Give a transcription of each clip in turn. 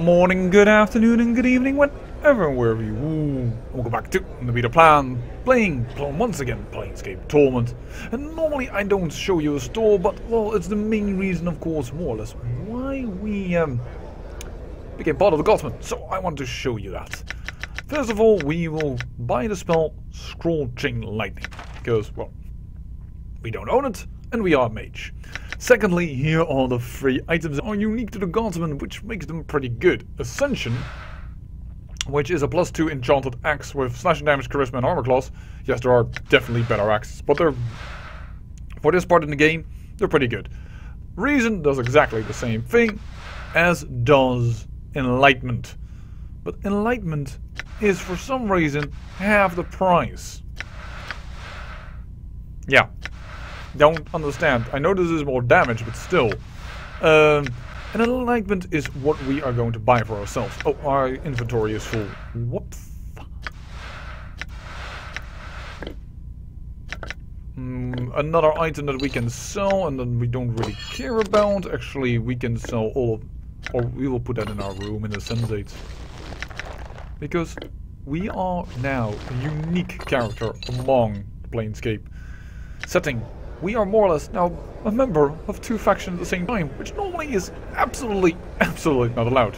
morning, good afternoon, and good evening, wherever and wherever you. Welcome back to the Beta Plan, playing once again Planescape Torment. And normally I don't show you a store, but well, it's the main reason, of course, more or less, why we became part of the Godsman. So I want to show you that. First of all, we will buy the spell Scorching Lightning, because well, we don't own it, and we are a mage. Secondly, here are the free items that are unique to the Guardsman, which makes them pretty good. Ascension, which is a +2 enchanted axe with slashing damage, charisma, and armor class. Yes, there are definitely better axes, but they're, for this part in the game, they're pretty good. Reason does exactly the same thing, as does Enlightenment. But Enlightenment is, for some reason, half the price. Yeah. Don't understand. I know this is more damage, but still. An Enlightenment is what we are going to buy for ourselves. Oh, our inventory is full. Whoops. Another item that we can sell and then we don't really care about. Actually, we can sell all of... Or we will put that in our room in the Sensates. Because we are now a unique character among the Planescape setting. We are more or less now a member of two factions at the same time, which normally is absolutely not allowed.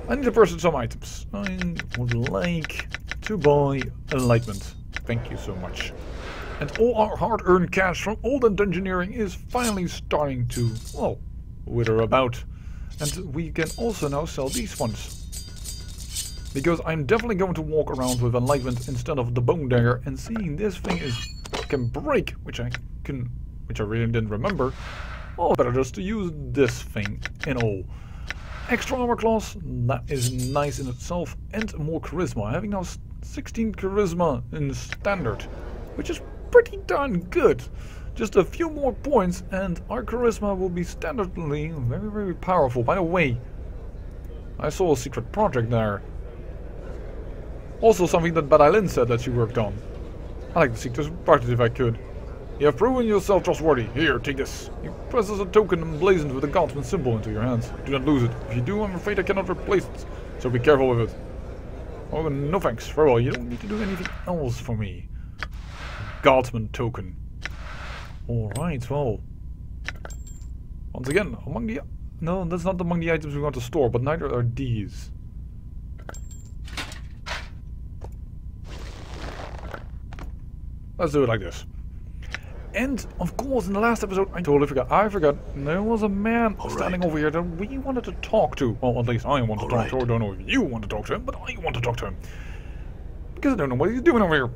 I need to purchase some items. I would like to buy Enlightenment. Thank you so much. And all our hard-earned cash from old engineering is finally starting to, well, wither about. And we can also now sell these ones. Because I'm definitely going to walk around with Enlightenment instead of the Bone Dagger, and seeing this thing can break, which I really didn't remember. Oh, better just to use this thing in all. Extra armor class, that is nice in itself, and more charisma. Having now 16 charisma in standard, which is pretty darn good. Just a few more points, and our charisma will be standardly very, very powerful. By the way, I saw a secret project there. Also something that Badalin said that she worked on. I like to see this project if I could. You have proven yourself trustworthy. Here, take this. He presses a token emblazoned with the Guardsman symbol into your hands. Do not lose it. If you do, I'm afraid I cannot replace it. So be careful with it. Oh, no thanks. Farewell. You don't need to do anything else for me. Guardsman token. Alright, well. Once again, among the... No, that's not among the items we want to store, but neither are these. Let's do it like this. And, of course, in the last episode, I totally forgot. I forgot. There was a man standing over here that we wanted to talk to. Well, at least I want to talk to. I don't know if you want to talk to him, but I want to talk to him. Because I don't know what he's doing over here.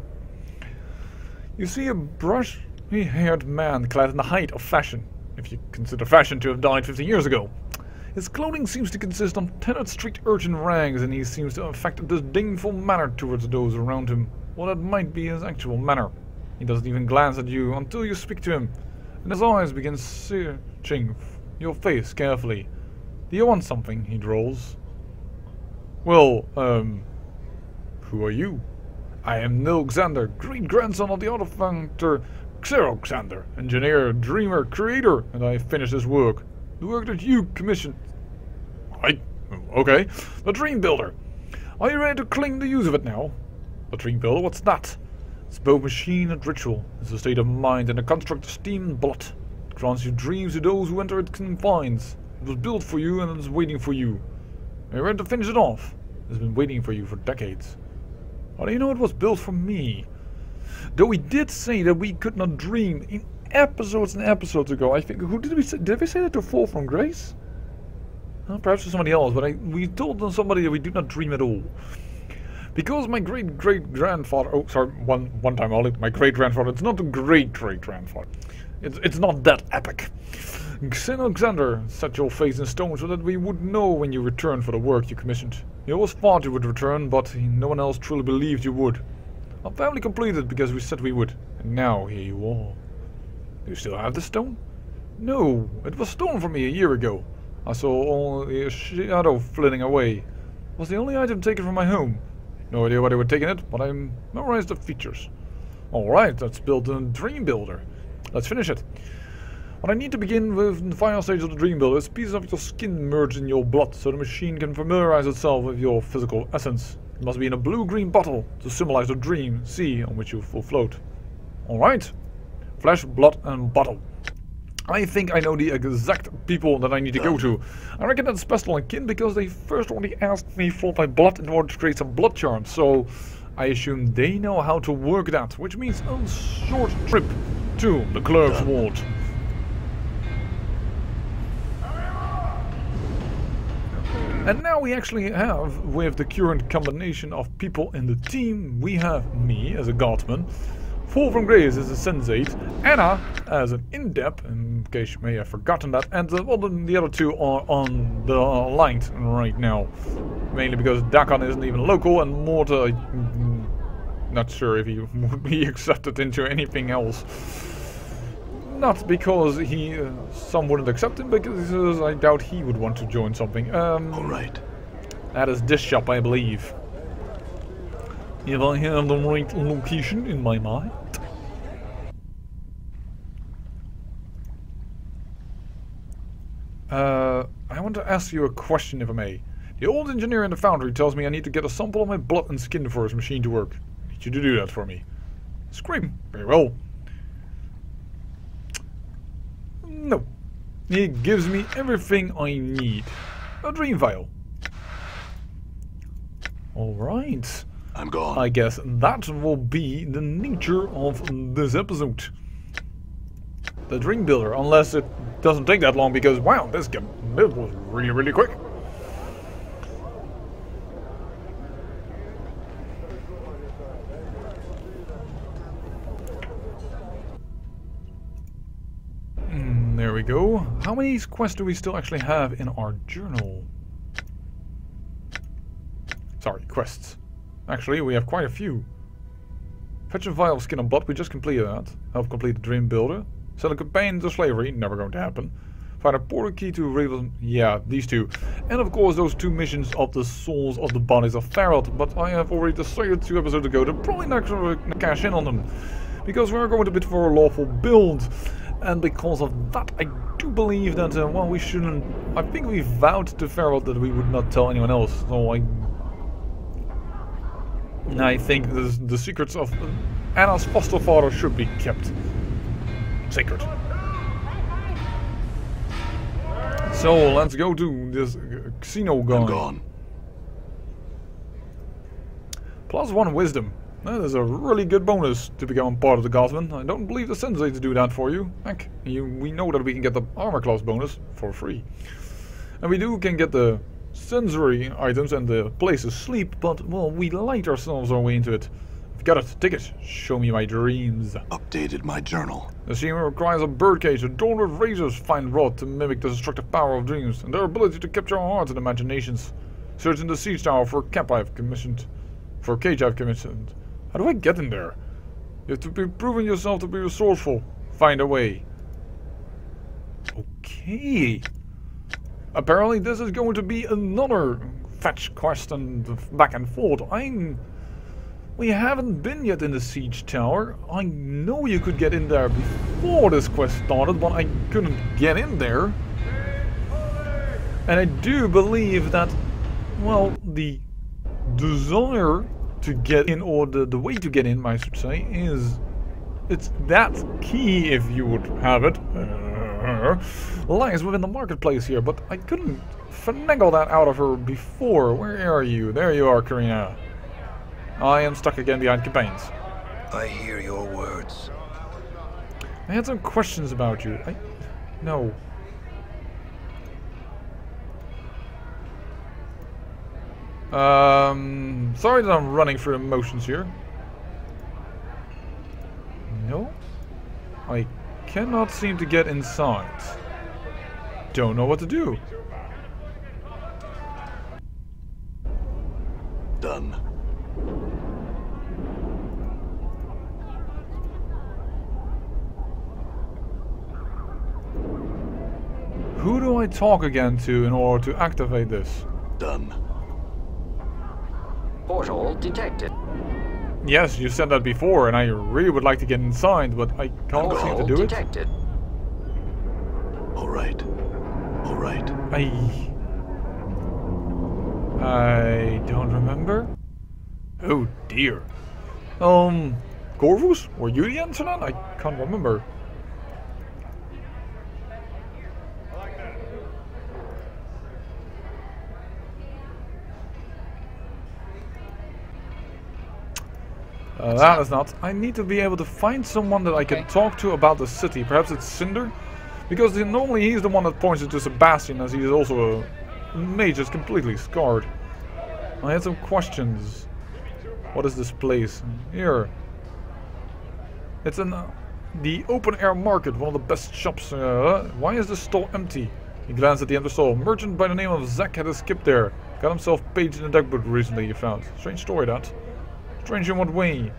You see a brushy-haired man clad in the height of fashion, if you consider fashion to have died 15 years ago. His clothing seems to consist of tenured street urchin rags, and he seems to affect a disdainful manner towards those around him. Well, that might be his actual manner. He doesn't even glance at you until you speak to him, and his eyes begin searching your face carefully. Do you want something? He drawls. Well, who are you? I am Nilxander, great-grandson of the Autofunctor Xeroxander, engineer, dreamer, creator, and I finished this work. The work that you commissioned. Okay. The Dream Builder. Are you ready to cling the use of it now? The Dream Builder? What's that? It's both machine and ritual. It's a state of mind and a construct of steam and blood. It grants you dreams to those who enter its confines. It was built for you and it is waiting for you. Are you ready to finish it off? It's been waiting for you for decades. How do you know it was built for me? Though we did say that we could not dream in episodes and episodes ago. I think, who did we say? Did we say that to Fall from Grace? Perhaps to somebody else, but we told somebody that we do not dream at all. Because my great-great-grandfather... Oh, sorry, one time only. My great-grandfather. It's not a great-great-grandfather. It's not that epic. Alexander set your face in stone so that we would know when you returned for the work you commissioned. You always thought you would return, but no one else truly believed you would. Our family completed because we said we would. And now, here you are. Do you still have the stone? No, it was stolen from me a year ago. I saw only a shadow flitting away. It was the only item taken from my home. No idea why they were taking it, but I memorized the features. Alright, let's build a Dream Builder. Let's finish it. What I need to begin with the final stage of the Dream Builder is pieces of your skin merged in your blood, so the machine can familiarize itself with your physical essence. It must be in a blue-green bottle to symbolize the dream sea on which you will float. Alright. Flesh, blood and bottle. I think I know the exact people that I need to go to. I reckon that's Pestle and Kin because they first already asked me for my blood in order to create some blood charms, so I assume they know how to work that, which means a short trip to the clerk's ward. And now we actually have, with the current combination of people in the team, we have me as a guardsman, Fall from Grace as a sensate, Anna as an in-depth, in case you may have forgotten that, and well, the other two are on the line right now. Mainly because Dakan isn't even local, and Morta, I'm not sure if he would be accepted into anything else. Not because some wouldn't accept him, because I doubt he would want to join something. Alright. That is this shop, I believe. If I have the right location in my mind. I want to ask you a question, if I may. The old engineer in the foundry tells me I need to get a sample of my blood and skin for his machine to work. I need you to do that for me. Scream. Very well. No. He gives me everything I need. A dream vial. Alright. I'm gone. I guess that will be the nature of this episode. The Dream Builder, unless it doesn't take that long because, wow, this game was really, really quick. There we go. How many quests do we still actually have in our journal? Sorry, quests. Actually, we have quite a few. Fetch a vial of skin and blood, we just completed that. Help complete the Dream Builder. Sell a companion to slavery, never going to happen. Find a portal key to Raven, yeah, these two. And of course those two missions of the souls of the bodies of Farrell, but I have already decided 2 episodes ago to probably not cash in on them. Because we're going a bit for a lawful build. And because of that, I do believe that, well, we shouldn't... I think we vowed to Farrell that we would not tell anyone else, so I think the secrets of Anna's foster father should be kept secret. So let's go to this casino guy. I'm gone. +1 wisdom. That is a really good bonus to become part of the Guardsmen. I don't believe the sensates do that for you. Heck, we know that we can get the armor class bonus for free. And we can get the sensory items and the place to sleep, but, well, we light ourselves our way into it. I've got it. Take it. Show me my dreams. Updated my journal. The scene requires a birdcage adorned with razors fine wrought to mimic the destructive power of dreams and their ability to capture our hearts and imaginations. Search in the siege tower for a cage I've commissioned. How do I get in there? You have to be proving yourself to be resourceful. Find a way. Okay. Apparently this is going to be another fetch quest and back and forth. We haven't been yet in the siege tower. I know you could get in there before this quest started, but I couldn't get in there. And I do believe that, well, the desire to get in, or the way to get in, I should say, it's that key, if you would have it, lies within the marketplace here, but I couldn't finagle that out of her before. Where are you? There you are, Karina. I am stuck again behind campaigns. I hear your words. I had some questions about you. No. Sorry that I'm running through emotions here. No? I cannot seem to get inside. Don't know what to do. Done. Who do I talk again to in order to activate this? Done. Portal detected. Yes, you said that before, and I really would like to get inside, but I can't seem to do it. All right. All right. I don't remember. Oh dear. Corvus? Were you the answer then? I can't remember. That is not. I need to be able to find someone that I can talk to about the city. Perhaps it's Cinder? Because normally he's the one that points it to Sebastian, as he is also a mage that's completely scarred. I had some questions. What is this place? Here. It's the open air market, one of the best shops. Why is the stall empty? He glanced at the end of the stall. A merchant by the name of Zack had escaped there. Got himself paged in the deck book recently, he found. Strange story, that. Strange in what way?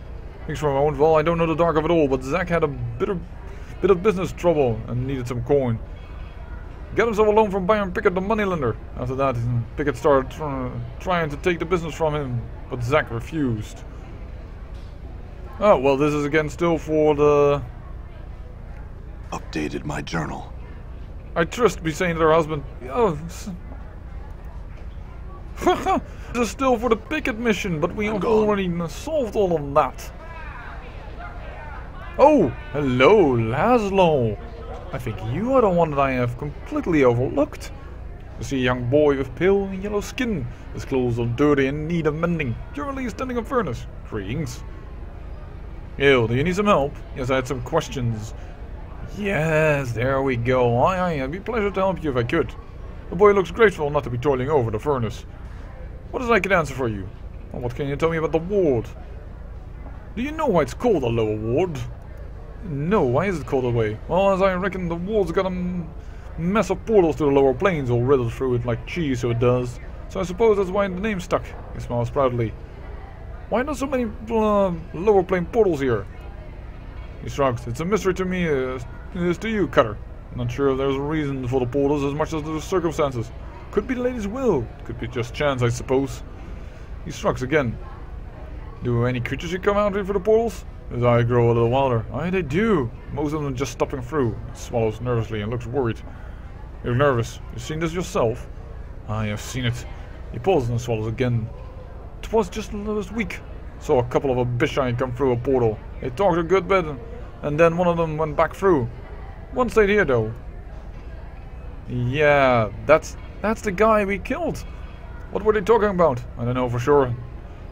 Thanks for a moment. Well, I don't know the dark of it all, but Zack had a bit of business trouble and needed some coin. Got himself a loan from Byron Pickett, the moneylender. After that, Pickett started trying to take the business from him, but Zack refused. Oh, well, this is again still for the... Updated my journal. I trust be saying to her husband... Oh... This is still for the Pickett mission, but we have already solved all of that. Oh, hello, Laszlo. I think you are the one that I have completely overlooked. You see a young boy with pale and yellow skin. His clothes are dirty and need of mending. Currently standing in furnace. Greetings. Yo, do you need some help? Yes, I had some questions. Yes, there we go. Aye, it'd be a pleasure to help you if I could. The boy looks grateful not to be toiling over the furnace. What is I can answer for you? Well, what can you tell me about the ward? Do you know why it's called a lower ward? No, why is it called that way? Well, as I reckon the ward's got a mess of portals to the lower planes all riddled through it like cheese, so it does. So I suppose that's why the name stuck. He smiles proudly. Why are there so many lower plane portals here? He shrugs. It's a mystery to me, it is to you, Cutter. I'm not sure if there's a reason for the portals as much as the circumstances. Could be the lady's will. Could be just chance, I suppose. He shrugs again. Do any creatures here come out here for the portals? His eyes grow a little wilder. Aye, they do. Most of them just stopping through. He swallows nervously and looks worried. You're nervous. You've seen this yourself? I have seen it. He pauses and swallows again. It was just last week. Saw a couple of Abishai come through a portal. They talked a good bit, and then one of them went back through. One stayed here though. Yeah, that's the guy we killed. What were they talking about? I don't know for sure.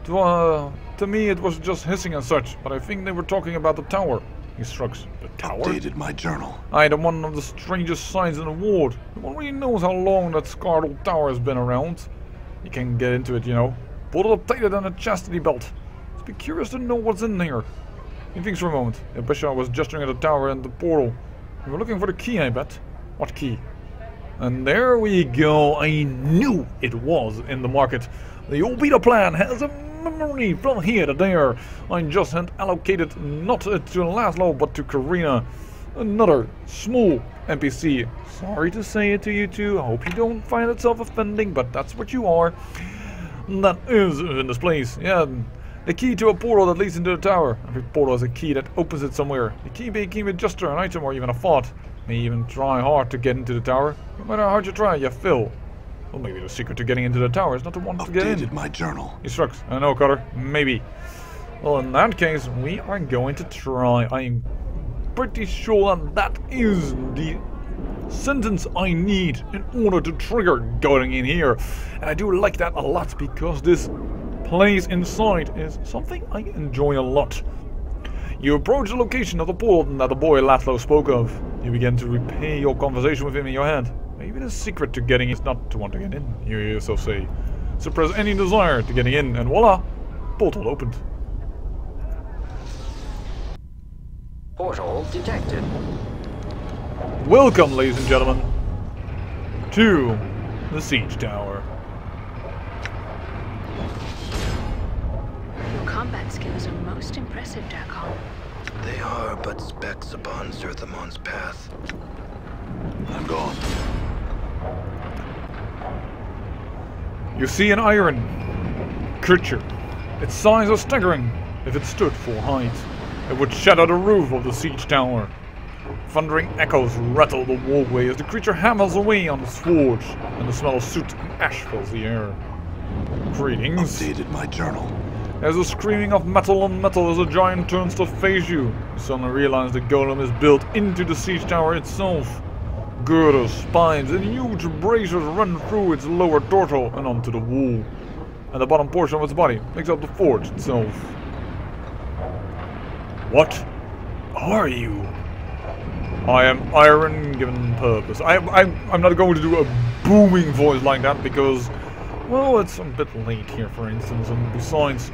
To me it was just hissing and such, but I think they were talking about the tower. He shrugs. The tower? Updated my journal. Aye, the one of the strangest signs in the ward. No one really knows how long that scarred old tower has been around. You can get into it, you know. Pulled it up tighter than a chastity belt. I'd be curious to know what's in there. He thinks for a moment. The bishop was gesturing at the tower and the portal. We were looking for the key, I bet. What key? And there we go. I knew it was in the market. The old beta plan has a memory from here to there. I just had allocated not to Laszlo but to Karina. Another small NPC. Sorry to say it to you two. I hope you don't find it self-offending, but that's what you are. That is in this place. Yeah, the key to a portal that leads into the tower. Every portal has a key that opens it somewhere. The key may be just an item or even a thought. May even try hard to get into the tower. No matter how hard you try, you fail. Well, maybe the secret to getting into the tower is not to want to get in. Updated my journal. He shrugs. I know, Cutter. Maybe. Well, in that case, we are going to try. I'm pretty sure that is the sentence I need in order to trigger going in here. And I do like that a lot because this place inside is something I enjoy a lot. You approach the location of the portal that the boy Laszlo spoke of. You begin to replay your conversation with him in your head. Maybe the secret to getting in is not to want to get in, you hear yourself say. Suppress any desire to getting in, and voila! Portal opened. Portal detected. Welcome, ladies and gentlemen, to the Siege Tower. Your combat skills are most impressive, Darkon. They are but specks upon Zerthamon's path. I'm gone. You see an iron creature. Its size is staggering. If it stood full height, it would shatter the roof of the Siege Tower. Thundering echoes rattle the walkway as the creature hammers away on its forge, and the smell of soot and ash fills the air. Greetings. Updated my journal. There's a screaming of metal on metal as the giant turns to face you. You suddenly realize the golem is built into the siege tower itself. Girders, spines, and huge bracers run through its lower torso and onto the wall. And the bottom portion of its body makes up the forge itself. What are you? I am iron given purpose. I'm not going to do a booming voice like that because, well, it's a bit late here, for instance, and besides,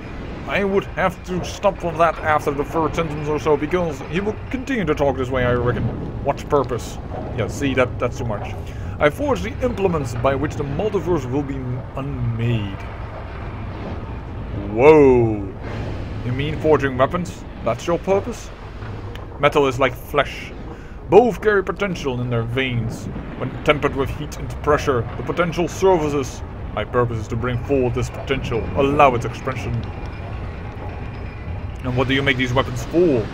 I would have to stop from that after the third sentence or so because he will continue to talk this way, I reckon. What purpose? Yeah, see, that's too much. I forged the implements by which the multiverse will be unmade. Whoa. You mean forging weapons? That's your purpose? Metal is like flesh. Both carry potential in their veins. When tempered with heat and pressure, the potential surfaces. My purpose is to bring forward this potential, allow its expression. And what do you make these weapons for?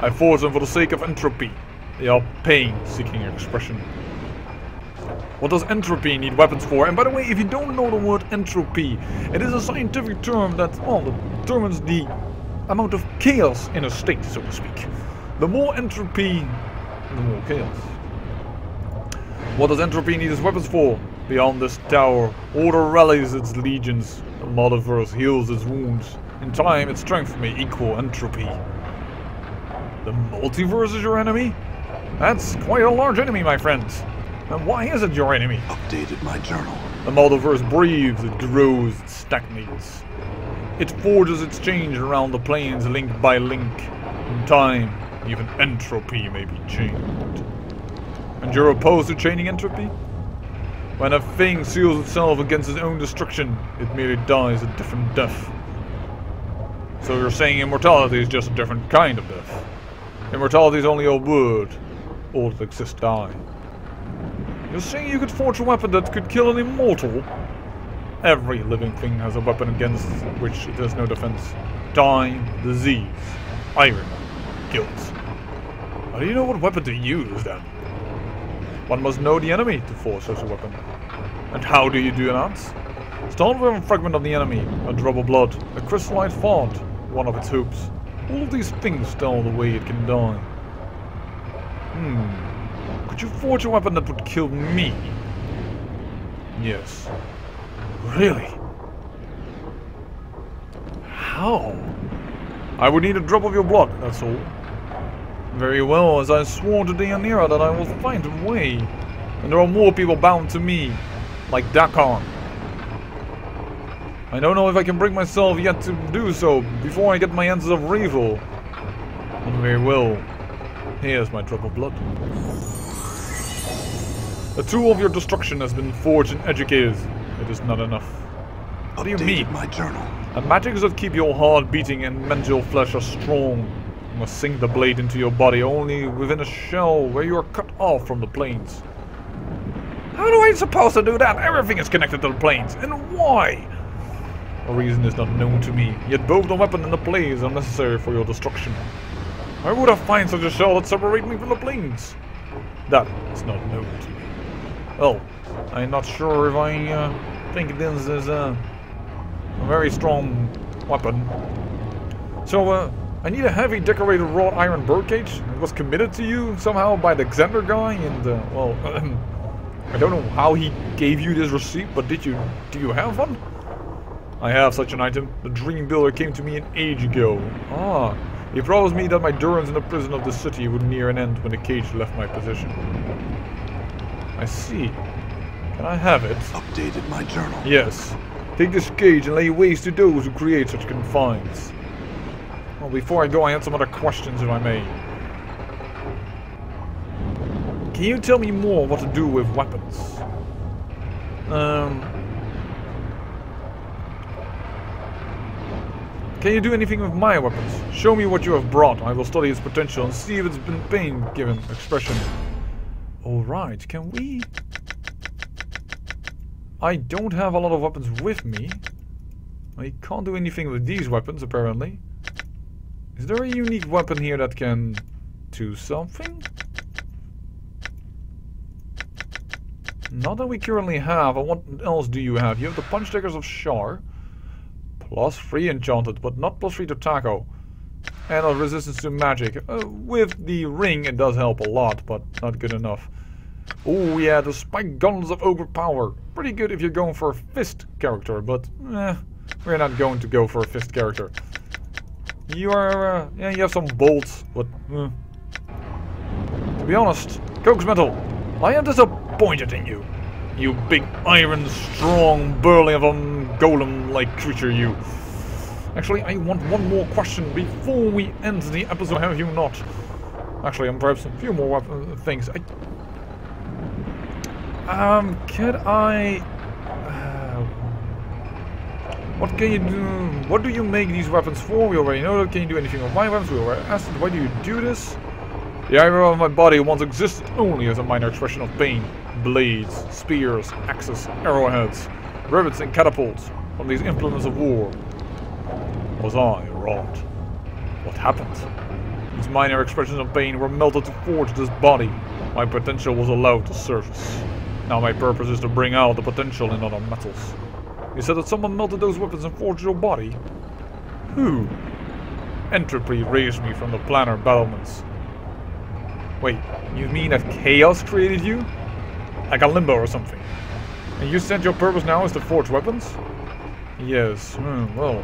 I forge them for the sake of entropy. They are pain seeking expression. What does entropy need weapons for? And by the way, if you don't know the word entropy, it is a scientific term that, well, determines the amount of chaos in a state, so to speak. The more entropy, the more chaos. What does entropy need its weapons for? Beyond this tower, order rallies its legions. The multiverse heals its wounds. In time, its strength may equal entropy. The multiverse is your enemy? That's quite a large enemy, my friends. And why is it your enemy? Updated my journal. The multiverse breathes, it grows, it stagnates. It forges its change around the planes link by link. In time, even entropy may be changed. And you're opposed to changing entropy? When a thing seals itself against its own destruction, it merely dies a different death. So you're saying immortality is just a different kind of death. Immortality is only a word. All that exists die. You're saying you could forge a weapon that could kill an immortal? Every living thing has a weapon against which it has no defense. Time, disease, iron, guilt. How do you know what weapon to use then? One must know the enemy to forge such a weapon. And how do you do that? Start with a fragment of the enemy, a drop of blood, a crystalline font, one of its hoops. All of these things tell the way it can die. Could you forge a weapon that would kill me? Yes. Really? How? I would need a drop of your blood, that's all. Very well, as I swore to Deianira that I will find a way. And there are more people bound to me, like Dakar. I don't know if I can bring myself yet to do so before I get my answers of Revel. And very well. Here's my drop of blood. The tool of your destruction has been forged and educated. It is not enough. What do you mean? My journal. The magics that keep your heart beating and mend your flesh are strong. You must sink the blade into your body only within a shell where you are cut off from the planes. How do I suppose to do that? Everything is connected to the planes. And why? A reason is not known to me, yet both the weapon and the planes are necessary for your destruction. Where would I find such a shell that separates me from the planes? That is not known to me. Well, I'm not sure if I think this is a very strong weapon. So, I need a heavy decorated wrought iron birdcage. It was committed to you somehow by the Xander guy, and well, I don't know how he gave you this receipt, but do you have one? I have such an item. The Dream Builder came to me an age ago. Ah, he promised me that my durance in the prison of the city would near an end when the cage left my possession. I see. Can I have it? Updated my journal. Yes. Take this cage and lay waste to those who create such confines. Well, before I go, I had some other questions, if I may. Can you tell me more what to do with weapons? Can you do anything with my weapons? Show me what you have brought. I will study its potential and see if it's been pain given expression. Alright, can we... I don't have a lot of weapons with me. I can't do anything with these weapons, apparently. Is there a unique weapon here that can do something? Not that we currently have. And what else do you have? You have the Punch Daggers of Shar. +3 enchanted, but not +3 to Taco. And a resistance to magic. With the ring it does help a lot, but not good enough. Oh yeah, the Spike Guns of Ogre Power. Pretty good if you're going for a fist character, but we're not going to go for a fist character. You are, yeah, you have some bolts, but to be honest, Coax Metal, I am disappointed in you. You big iron, strong, burly of a golem-like creature, you. Actually, I want one more question before we end the episode, have you not? Actually, and perhaps a few more things. Could I... what can you do? What do you make these weapons for? We already know that. Can you do anything with my weapons? We already asked. Why do you do this? The iron of my body once existed only as a minor expression of pain. Blades, spears, axes, arrowheads, rivets and catapults from these implements of war. Was I wrong? What happened? These minor expressions of pain were melted to forge this body. My potential was allowed to surface. Now my purpose is to bring out the potential in other metals. You said that someone melted those weapons and forged your body? Who? Entropy raised me from the planar battlements. Wait, you mean that chaos created you? Like a limbo or something? And you said your purpose now is to forge weapons? Yes, well...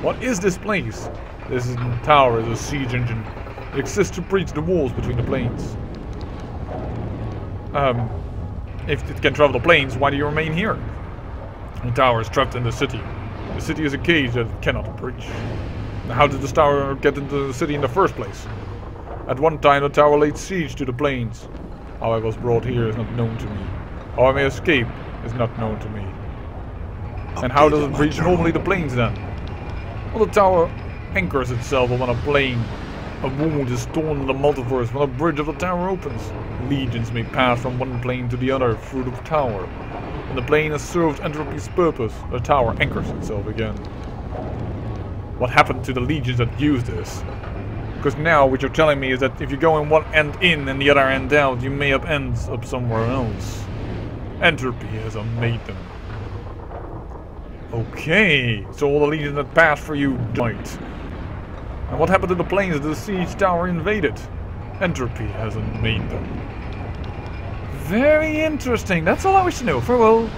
What is this place? This tower is a siege engine. It exists to breach the walls between the planes. If it can travel the planes, why do you remain here? The tower is trapped in the city. The city is a cage that it cannot breach. How did this tower get into the city in the first place? At one time the tower laid siege to the plains. How I was brought here is not known to me. How I may escape is not known to me. And how does it breach normally the plains then? Well, the tower anchors itself on a plane. A wound is torn in the multiverse when a bridge of the tower opens. Legions may pass from one plane to the other through the tower. When the plane has served entropy's purpose, the tower anchors itself again. What happened to the legions that used this? Because now what you're telling me is that if you go in one end in and the other end out, you may have ends up somewhere else. Entropy has unmade them. Okay, so all the legions that passed for you died. And what happened to the planes that the siege tower invaded? Entropy has unmade them. Very interesting, that's all I wish to know. Farewell.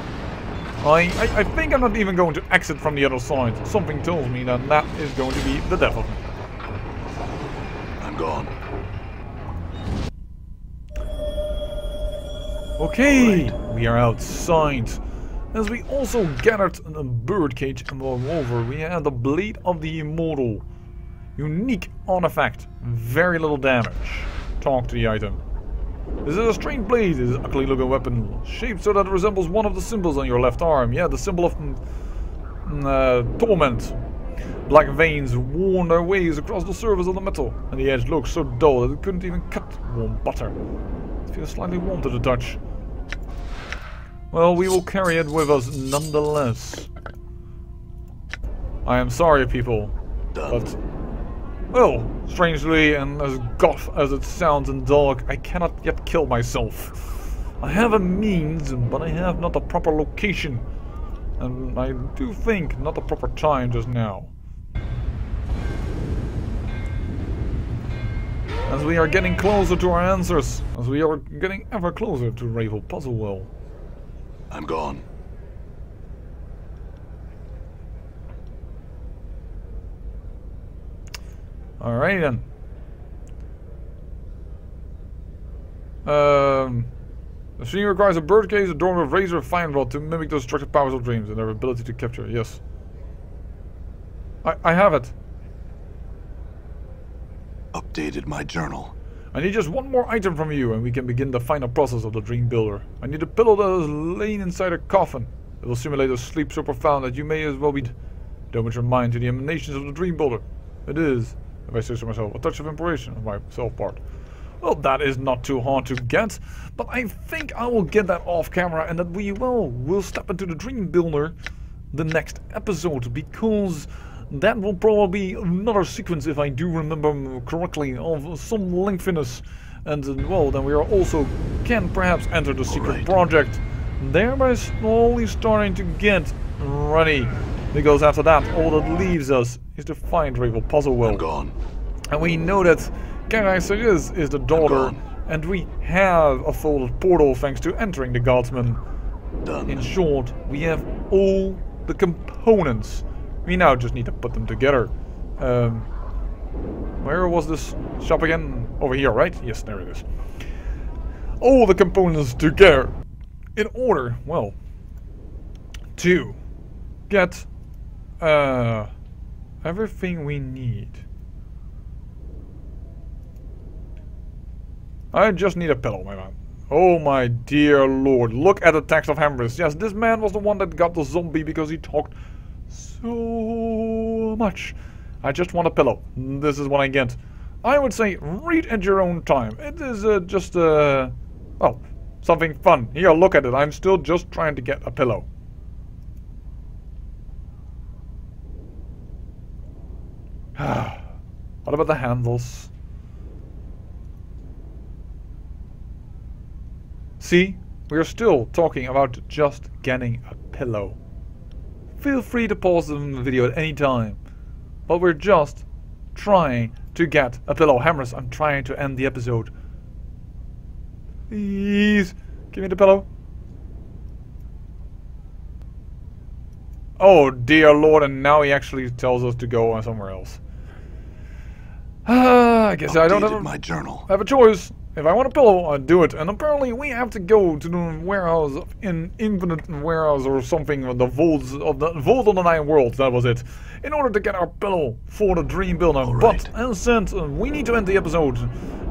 I think I'm not even going to exit from the other side. Something tells me that that is going to be the death of me. I'm gone. Okay, we are outside. As we also gathered a birdcage and moreover we had the Blade of the Immortal. Unique artifact, very little damage. Talk to the item. This is a strange blade, this ugly looking weapon, shaped so that it resembles one of the symbols on your left arm. Yeah, the symbol of Torment. Black veins worn their ways across the surface of the metal, and the edge looks so dull that it couldn't even cut warm butter. It feels slightly warm to the touch. Well, we will carry it with us nonetheless. I am sorry, people, but... well, strangely, and as goth as it sounds in dark, I cannot yet kill myself. I have a means, but I have not a proper location. And I do think not the proper time just now. As we are getting closer to our answers, as we are getting ever closer to Ravel Puzzlewell. I'm gone. Alright then. The machine requires a birdcage adorned with razor fine rod to mimic the destructive powers of dreams and their ability to capture. Yes. I have it. Updated my journal. I need just one more item from you and we can begin the final process of the Dream Builder. I need a pillow that is laying inside a coffin. It will simulate a sleep so profound that you may as well be don't put your mind to the emanations of the Dream Builder. It is, if I say so myself, a touch of inspiration on my self part. Well, that is not too hard to get, but I think I will get that off camera and that we'll step into the Dream Builder the next episode, because that will probably be another sequence, if I do remember correctly, of some lengthiness And well, then we are also can perhaps enter the secret project, thereby slowly starting to get ready. Because after that, all that leaves us is to find Rival Puzzle Will. I'm gone. And we know that Karaisa is the daughter, and we have a folded portal thanks to entering the Guardsman. Done. In short, we have all the components. We now just need to put them together. Where was this shop again? Over here, right? Yes, there it is. All the components together in order, well, to get everything we need. I just need a pillow, my man. Oh my dear lord, look at the text of Hamris. Yes, this man was the one that got the zombie because he talked so much. I just want a pillow. This is what I get. I would say read at your own time. It is just, well, something fun. Here, look at it. I'm still just trying to get a pillow. What about the handles? See, we're still talking about just getting a pillow. Feel free to pause the video at any time. But we're just trying to get a pillow. Hamris, I'm trying to end the episode. Please, give me the pillow. Oh dear lord, and now he actually tells us to go somewhere else. I guess I don't have a choice. If I want a pillow, I'll do it. And apparently we have to go to the warehouse in Infinite Warehouse or something, the vaults of the Vault of the Nine Worlds, that was it. In order to get our pillow for the Dream Builder. But as said, we need to end the episode.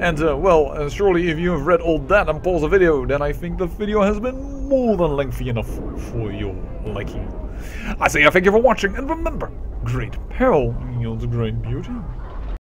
And well, surely if you have read all that and paused the video, then I think the video has been more than lengthy enough for your liking. I say I thank you for watching, and remember, great peril yields great beauty.